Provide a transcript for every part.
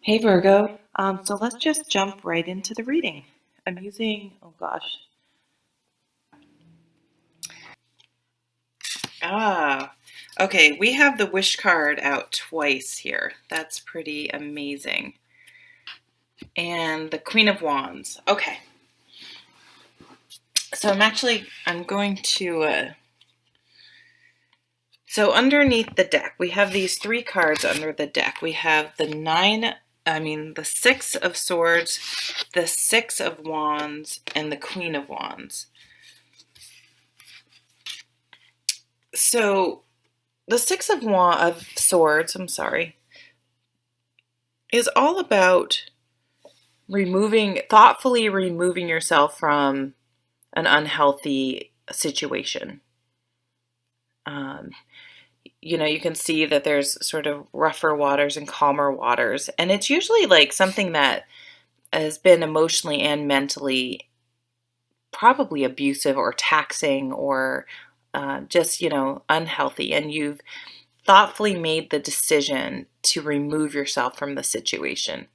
Hey Virgo, so let's just jump right into the reading. I'm using, oh gosh, ah, okay, we have the wish card out twice here. That's pretty amazing. And the Queen of Wands. Okay, so I'm going to, so underneath the deck, we have these three cards under the deck. We have the Six of Swords, the Six of Wands, and the Queen of Wands. So the of Swords, is all about thoughtfully removing yourself from an unhealthy situation. You can see that there's sort of rougher waters and calmer waters, and it's usually like something that has been emotionally and mentally probably abusive or taxing or just unhealthy, and you've thoughtfully made the decision to remove yourself from the situation.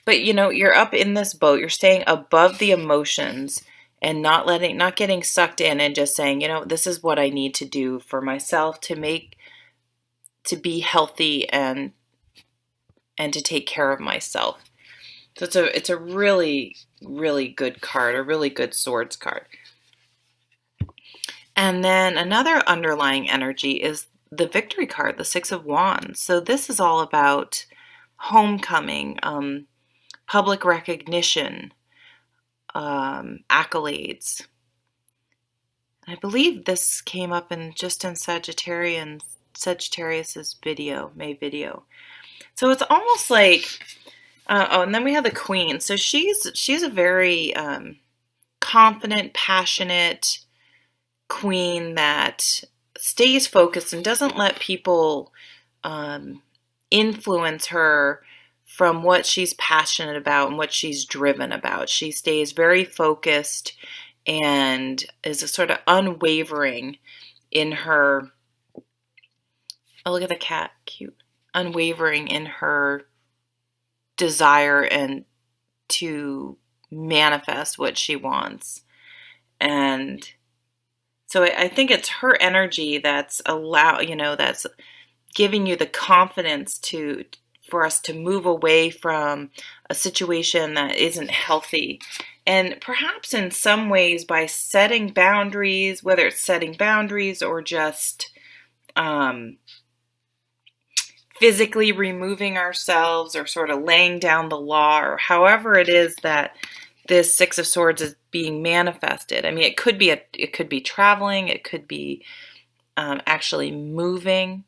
But you're up in this boat, you're staying above the emotions and not getting sucked in and just saying, this is what I need to do for myself to be healthy and to take care of myself. So it's a really, really good card, a really good swords card. And then another underlying energy is the victory card, the Six of Wands. So this is all about homecoming, public recognition, accolades. I believe this came up in Sagittarius's May video. So it's almost like, and then we have the Queen. So she's a very confident, passionate queen that stays focused and doesn't let people influence her from what she's passionate about and what she's driven about. She stays very focused and is a sort of unwavering in her, oh, look at the cat, cute, unwavering in her desire and to manifest what she wants. And so I think it's her energy that's that's giving you the confidence for us to move away from a situation that isn't healthy. And perhaps in some ways by setting boundaries, whether it's setting boundaries or just physically removing ourselves or sort of laying down the law, or however it is that this Six of Swords is being manifested. I mean, it could be traveling, it could be actually moving.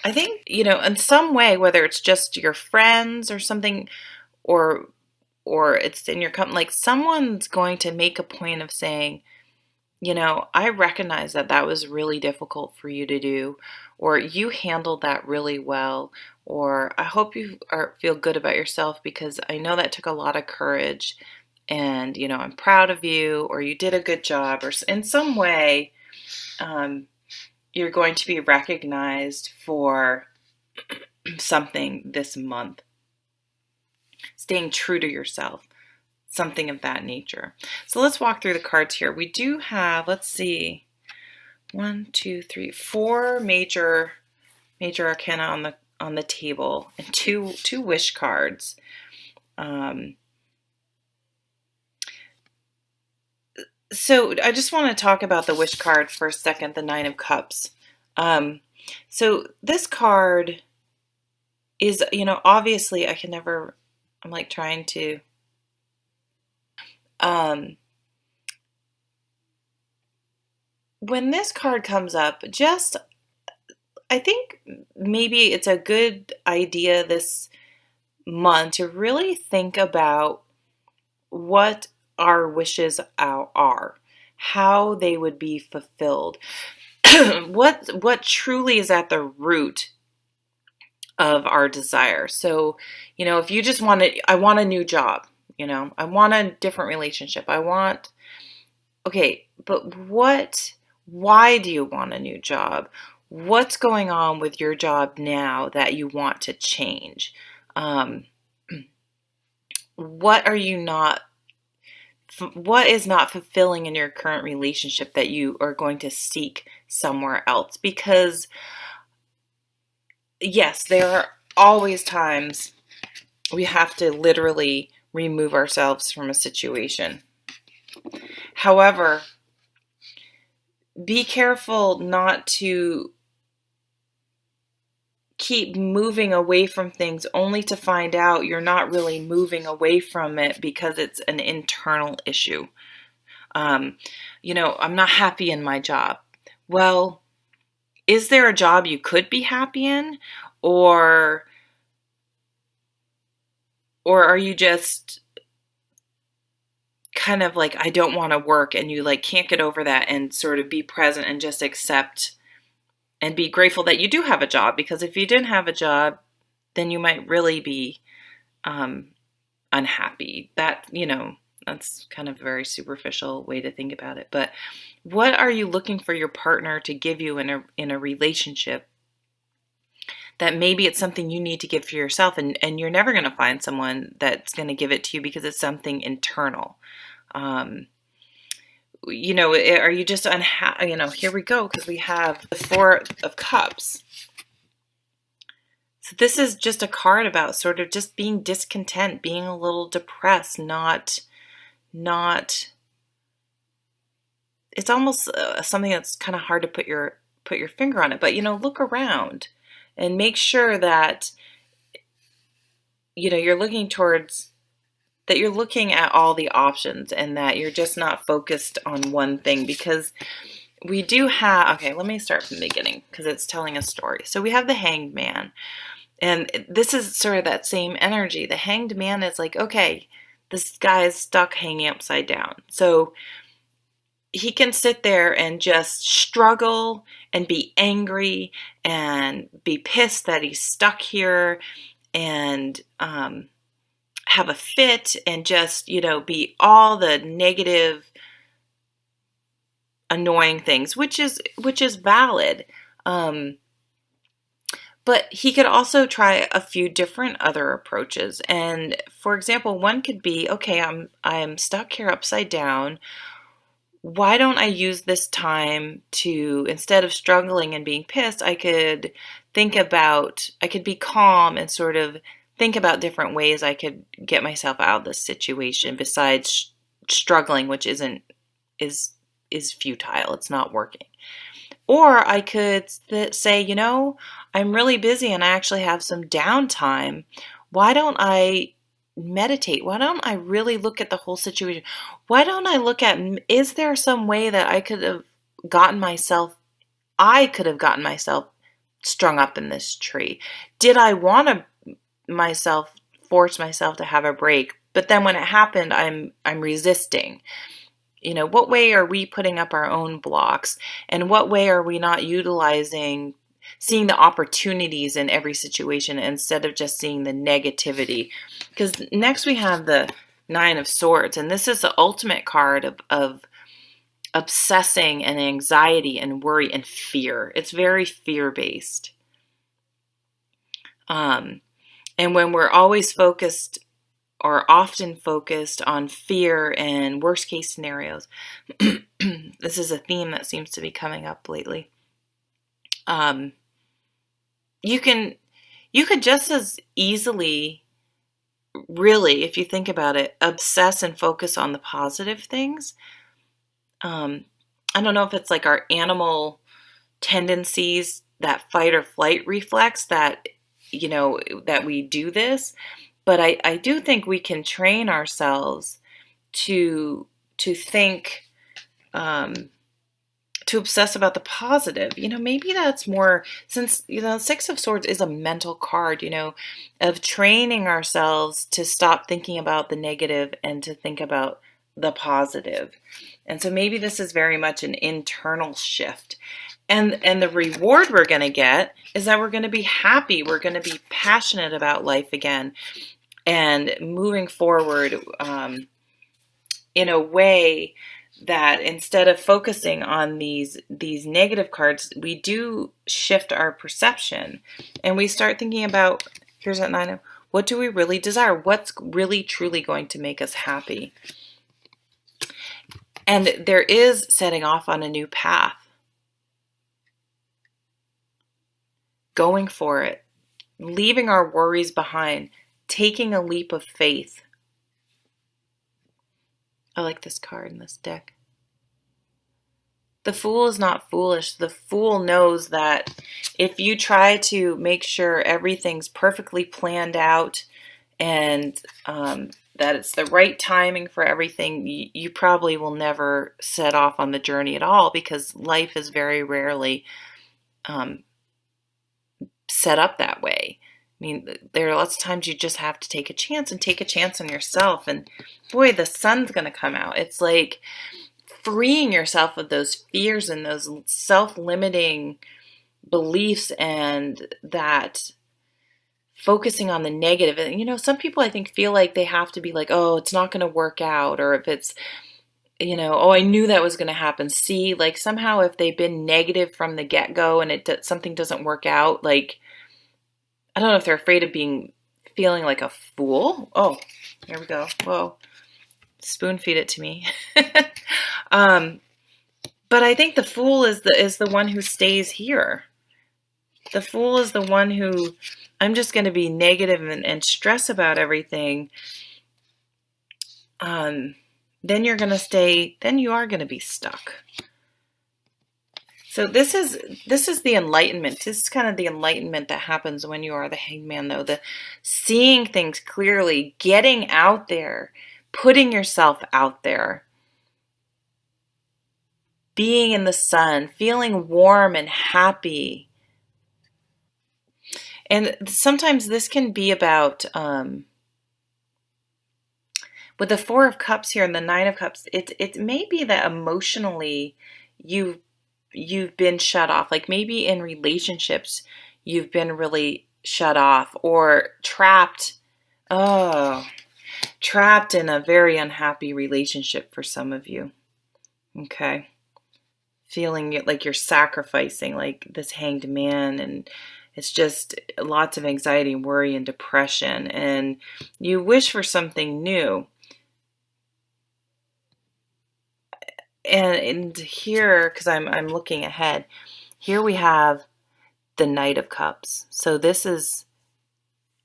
I think, in some way, whether it's just your friends or something, or it's in your company, like someone's going to make a point of saying, I recognize that was really difficult for you to do, or you handled that really well, or I hope you feel good about yourself because I know that took a lot of courage, and I'm proud of you, or you did a good job, or in some way you're going to be recognized for something this month. Staying true to yourself, something of that nature. So let's walk through the cards here. We do have, let's see, 4 major arcana on the table, and two wish cards. So I just want to talk about the wish card for a second, the Nine of Cups. So this card is, obviously I'm like trying to, when this card comes up, I think maybe it's a good idea this month to really think about what our wishes are, how they would be fulfilled, what truly is at the root of our desire. So, if you just I want a new job, I want a different relationship. Okay, but why do you want a new job? what's going on with your job now that you want to change? What are you not, what is not fulfilling in your current relationship that you are going to seek somewhere else? Because yes, there are always times we have to literally remove ourselves from a situation. However, be careful not to keep moving away from things only to find out you're not really moving away from it because it's an internal issue. I'm not happy in my job. Well, is there a job you could be happy in? Or are you just kind of like, I don't want to work, and you like can't get over that and sort of be present and just accept and be grateful that you do have a job? Because if you didn't have a job, then you might really be unhappy. That's kind of a very superficial way to think about it. But what are you looking for your partner to give you in a relationship that maybe it's something you need to give for yourself, and you're never going to find someone that's going to give it to you because it's something internal. Are you just unhappy? Here we go, because we have the Four of Cups. So this is just a card about sort of just being discontent, being a little depressed, not, it's almost something that's kind of hard to put your finger on it, but look around and make sure that you're looking at all the options, and that you're just not focused on one thing, because we do have, okay, let me start from the beginning because it's telling a story. So we have the Hanged Man, and this is sort of that same energy. The Hanged Man is like, okay, this guy is stuck hanging upside down. So he can sit there and just struggle and be angry and be pissed that he's stuck here, and have a fit, and just, be all the negative, annoying things, which is valid. But he could also try a few different other approaches. And for example, one could be, okay, I'm stuck here upside down. Why don't I use this time to, instead of struggling and being pissed, I could be calm and sort of think about different ways I could get myself out of this situation besides struggling, which is futile. It's not working. Or I could say, I'm really busy and I actually have some downtime. Why don't I meditate? Why don't I really look at the whole situation? Why don't I look at, is there some way that I could have gotten myself strung up in this tree? Did I want to force myself to have a break? But then when it happened, I'm resisting. What way are we putting up our own blocks? And what way are we not utilizing, seeing the opportunities in every situation instead of just seeing the negativity? Because next we have the Nine of Swords, and this is the ultimate card of obsessing and anxiety and worry and fear. It's very fear-based. And when we're always focused, or often focused, on fear and worst case scenarios, this is a theme that seems to be coming up lately. You could just as easily, really, if you think about it, obsess and focus on the positive things. I don't know if it's like our animal tendencies, that fight or flight reflex, that that we do this, but I do think we can train ourselves to think, to obsess about the positive. Maybe that's more, since Six of Swords is a mental card, of training ourselves to stop thinking about the negative and to think about the positive. And so maybe this is very much an internal shift. And the reward we're going to get is that we're going to be happy. We're going to be passionate about life again, and moving forward in a way that instead of focusing on these negative cards, we do shift our perception and we start thinking about, here's that 9 of, what do we really desire? What's really truly going to make us happy? And there is setting off on a new path. Going for it. Leaving our worries behind. Taking a leap of faith. I like this card in this deck. The fool is not foolish. The fool knows that if you try to make sure everything's perfectly planned out and that it's the right timing for everything, you probably will never set off on the journey at all, because life is very rarely set up that way. I mean, there are lots of times you just have to take a chance, and take a chance on yourself. And boy, the sun's going to come out. It's like freeing yourself of those fears and those self-limiting beliefs, and that focusing on the negative. And, you know, some people I think feel like they have to be like, oh, it's not going to work out. Or if it's, you know, oh, I knew that was going to happen. See, like somehow if they've been negative from the get-go and something doesn't work out, like, I don't know if they're afraid of feeling like a fool. Oh, here we go. Whoa. Spoon feed it to me. But I think the fool is the one who stays here. The fool is the one who, I'm just going to be negative and stress about everything. Then you're going to stay, then you are going to be stuck. So this is the enlightenment. This is kind of the enlightenment that happens when you are the hangman, though. The seeing things clearly, getting out there, putting yourself out there, being in the sun, feeling warm and happy. And sometimes this can be about, with the 4 of Cups here and the 9 of Cups, it may be that emotionally you've been shut off. Like maybe in relationships, you've been really shut off or trapped. Oh, trapped in a very unhappy relationship for some of you. Okay. Feeling like you're sacrificing, like this Hanged Man, and it's just lots of anxiety and worry and depression, and you wish for something new. And here, because I'm looking ahead, here we have the Knight of Cups. So this is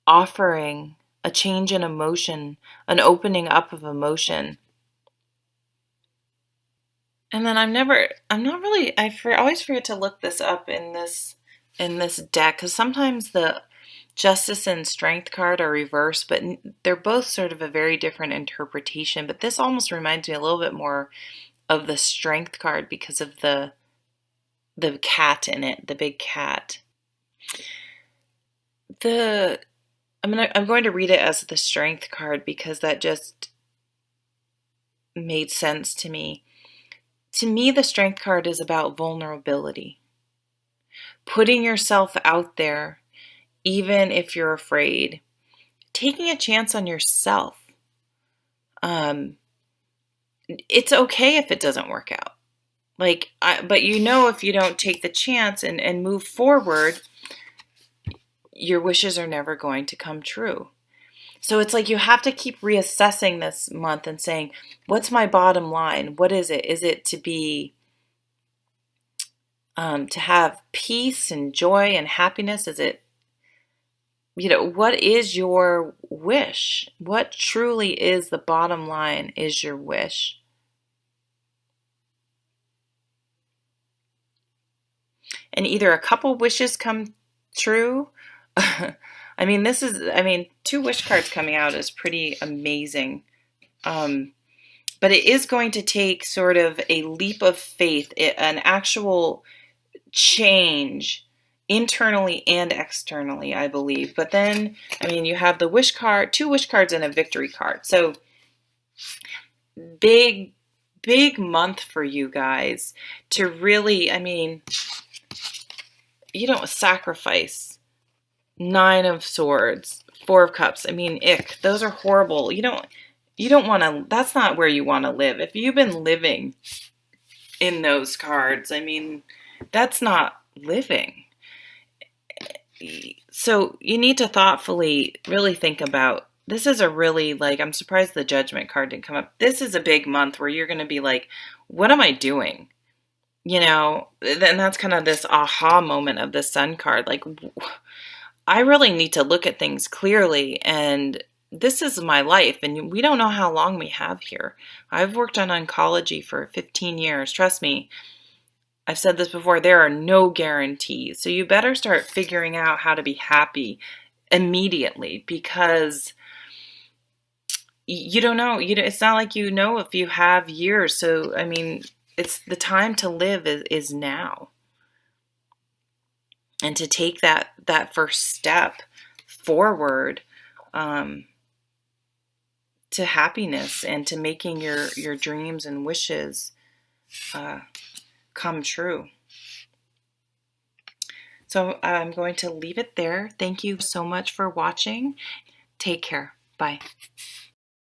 offering a change in emotion, an opening up of emotion. And then I always forget to look this up in this deck, because sometimes the Justice and Strength card are reversed, but they're both sort of a very different interpretation. But this almost reminds me a little bit more of the Strength card because of the cat in it, the big cat. I'm going to read it as the Strength card because that just made sense to me. To me, the Strength card is about vulnerability. Putting yourself out there, even if you're afraid. Taking a chance on yourself. It's okay if it doesn't work out. But you know, if you don't take the chance and move forward, your wishes are never going to come true. So it's like you have to keep reassessing this month and saying, what's my bottom line? What is it? Is it to be, to have peace and joy and happiness? Is it, you know, what is your wish? What truly is the bottom line is your wish? And either a couple wishes come true. I mean, 2 wish cards coming out is pretty amazing. But it is going to take sort of a leap of faith, an actual change internally and externally, I believe. But then, I mean, you have the wish card, 2 wish cards and a victory card. So big month for you guys to really, I mean, you don't sacrifice 9 of Swords, 4 of Cups. I mean, ick. Those are horrible. You don't, you don't want to, that's not where you want to live. If you've been living in those cards, I mean, that's not living. So you need to thoughtfully really think about, this is a really, like, I'm surprised the Judgment card didn't come up. This is a big month where you're going to be like, what am I doing? You know, then that's kind of this aha moment of the Sun card. Like, I really need to look at things clearly, and this is my life, and we don't know how long we have here. I've worked on oncology for 15 years. Trust me, I've said this before, there are no guarantees. So you better start figuring out how to be happy immediately, because you don't know. It's not like you know if you have years. So, I mean, it's the time to live is now. And to take that first step forward, to happiness and to making your dreams and wishes come true. So I'm going to leave it there. Thank you so much for watching. Take care. Bye.